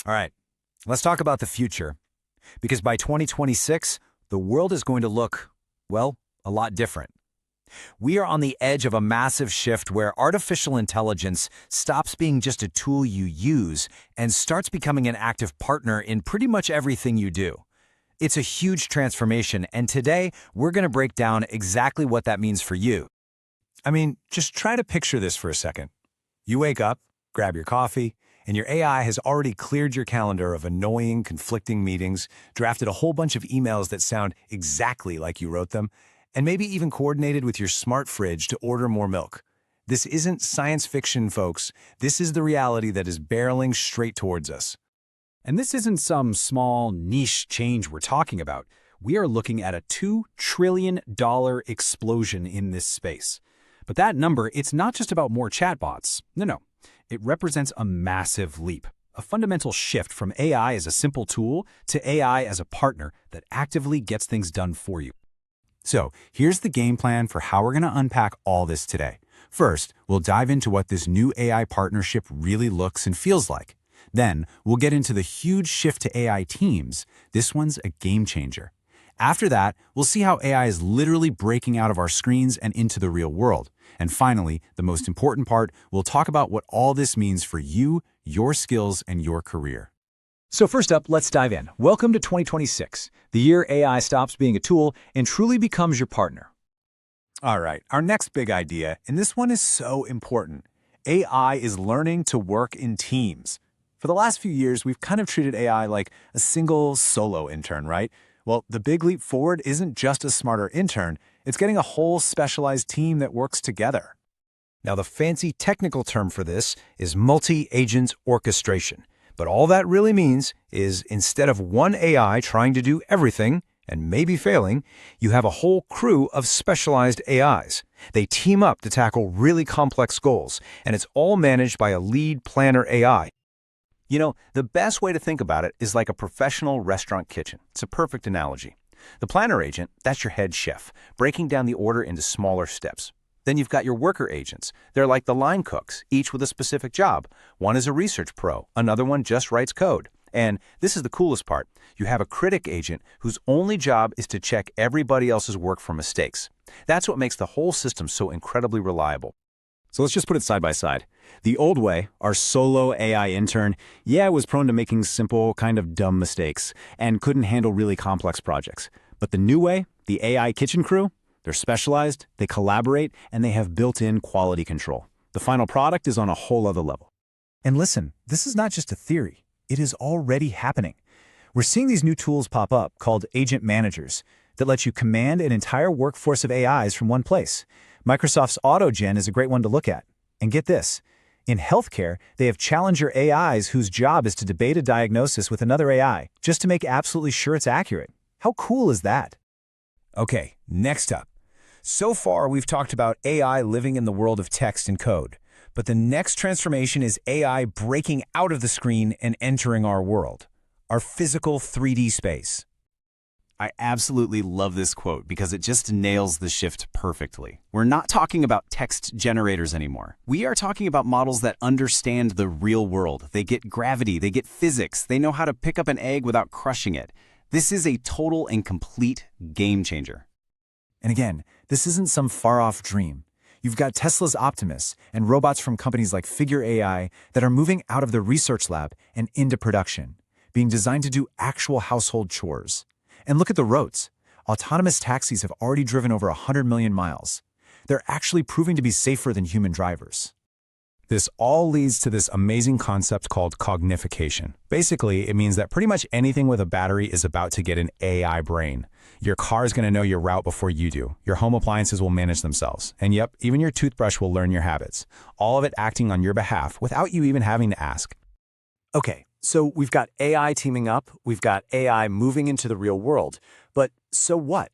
All right, let's talk about the future. Because by 2026, the world is going to look, well, a lot different. We are on the edge of a massive shift where artificial intelligence stops being just a tool you use and starts becoming an active partner in pretty much everything you do. It's a huge transformation, and today we're going to break down exactly what that means for you. I mean, just try to picture this for a second. You wake up, grab your coffee, and your AI has already cleared your calendar of annoying, conflicting meetings, drafted a whole bunch of emails that sound exactly like you wrote them, and maybe even coordinated with your smart fridge to order more milk. This isn't science fiction, folks. This is the reality that is barreling straight towards us. And this isn't some small, niche change we're talking about. We are looking at a $2 trillion explosion in this space. But that number, it's not just about more chatbots. No. It represents a massive leap, a fundamental shift from AI as a simple tool to AI as a partner that actively gets things done for you. So, here's the game plan for how we're going to unpack all this today. First, we'll dive into what this new AI partnership really looks and feels like. Then, we'll get into the huge shift to AI teams. This one's a game changer. After that, we'll see how AI is literally breaking out of our screens and into the real world. And finally, the most important part, we'll talk about what all this means for you, your skills, and your career. So first up, let's dive in. Welcome to 2026, the year AI stops being a tool and truly becomes your partner. All right, our next big idea, and this one is so important. AI is learning to work in teams. For the last few years, we've kind of treated AI like a single solo intern, right? Well, the big leap forward isn't just a smarter intern, it's getting a whole specialized team that works together. Now, the fancy technical term for this is multi-agent orchestration. But all that really means is instead of one AI trying to do everything, and maybe failing, you have a whole crew of specialized AIs. They team up to tackle really complex goals, and it's all managed by a lead planner AI. You know, the best way to think about it is like a professional restaurant kitchen. It's a perfect analogy. The planner agent, that's your head chef, breaking down the order into smaller steps. Then you've got your worker agents. They're like the line cooks, each with a specific job. One is a research pro, another one just writes code. And this is the coolest part. You have a critic agent whose only job is to check everybody else's work for mistakes. That's what makes the whole system so incredibly reliable. So let's just put it side by side. The old way, our solo AI intern, was prone to making simple, kind of dumb mistakes and couldn't handle really complex projects. But the new way, the AI kitchen crew, they're specialized, they collaborate, and they have built-in quality control. The final product is on a whole other level. And listen, this is not just a theory. It is already happening. We're seeing these new tools pop up called agent managers that let you command an entire workforce of AIs from one place. Microsoft's AutoGen is a great one to look at. And get this, in healthcare, they have challenger AIs whose job is to debate a diagnosis with another AI, just to make absolutely sure it's accurate. How cool is that? Okay, next up. So far, we've talked about AI living in the world of text and code. But the next transformation is AI breaking out of the screen and entering our world, our physical 3D space. I absolutely love this quote because it just nails the shift perfectly. We're not talking about text generators anymore. We are talking about models that understand the real world. They get gravity, they get physics, they know how to pick up an egg without crushing it. This is a total and complete game changer. And again, this isn't some far-off dream. You've got Tesla's Optimus and robots from companies like Figure AI that are moving out of the research lab and into production, being designed to do actual household chores. And look at the roads. Autonomous taxis have already driven over 100 million miles. They're actually proving to be safer than human drivers. This all leads to this amazing concept called cognification. Basically, it means that pretty much anything with a battery is about to get an AI brain. Your car is going to know your route before you do. Your home appliances will manage themselves. And yep, even your toothbrush will learn your habits. All of it acting on your behalf without you even having to ask. Okay, so we've got AI teaming up, we've got AI moving into the real world. But so what?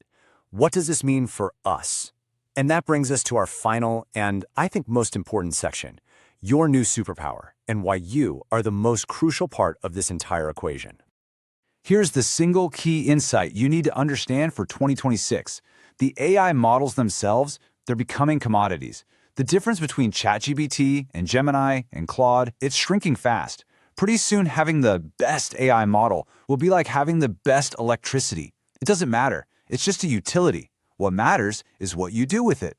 What does this mean for us? And that brings us to our final and I think most important section. Your new superpower, and why you are the most crucial part of this entire equation. Here's the single key insight you need to understand for 2026. The AI models themselves, they're becoming commodities. The difference between ChatGPT and Gemini and Claude, it's shrinking fast. Pretty soon, having the best AI model will be like having the best electricity. It doesn't matter. It's just a utility. What matters is what you do with it.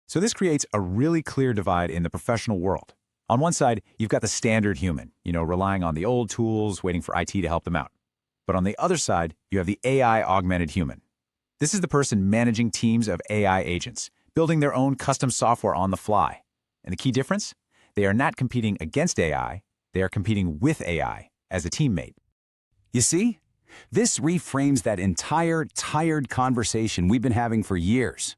So this creates a really clear divide in the professional world. On one side, you've got the standard human, relying on the old tools, waiting for IT to help them out. But on the other side, you have the AI-augmented human. This is the person managing teams of AI agents, building their own custom software on the fly. And the key difference? They are not competing against AI, they are competing with AI as a teammate. You see? This reframes that entire tired conversation we've been having for years.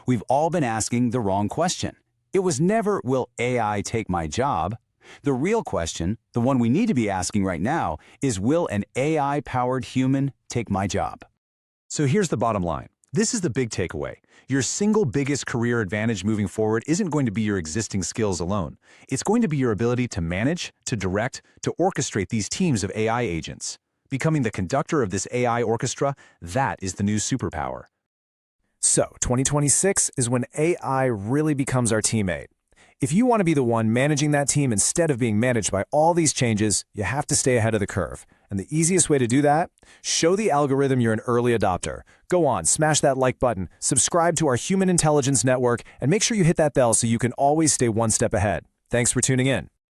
We've all been asking the wrong question. It was never, will AI take my job? The real question, the one we need to be asking right now, is will an AI-powered human take my job? So here's the bottom line. This is the big takeaway. Your single biggest career advantage moving forward isn't going to be your existing skills alone. It's going to be your ability to manage, to direct, to orchestrate these teams of AI agents. Becoming the conductor of this AI orchestra, that is the new superpower. So, 2026 is when AI really becomes our teammate. If you want to be the one managing that team instead of being managed by all these changes, you have to stay ahead of the curve. And the easiest way to do that? Show the algorithm you're an early adopter. Go on, smash that like button, subscribe to our Human Intelligence Network, and make sure you hit that bell so you can always stay one step ahead. Thanks for tuning in.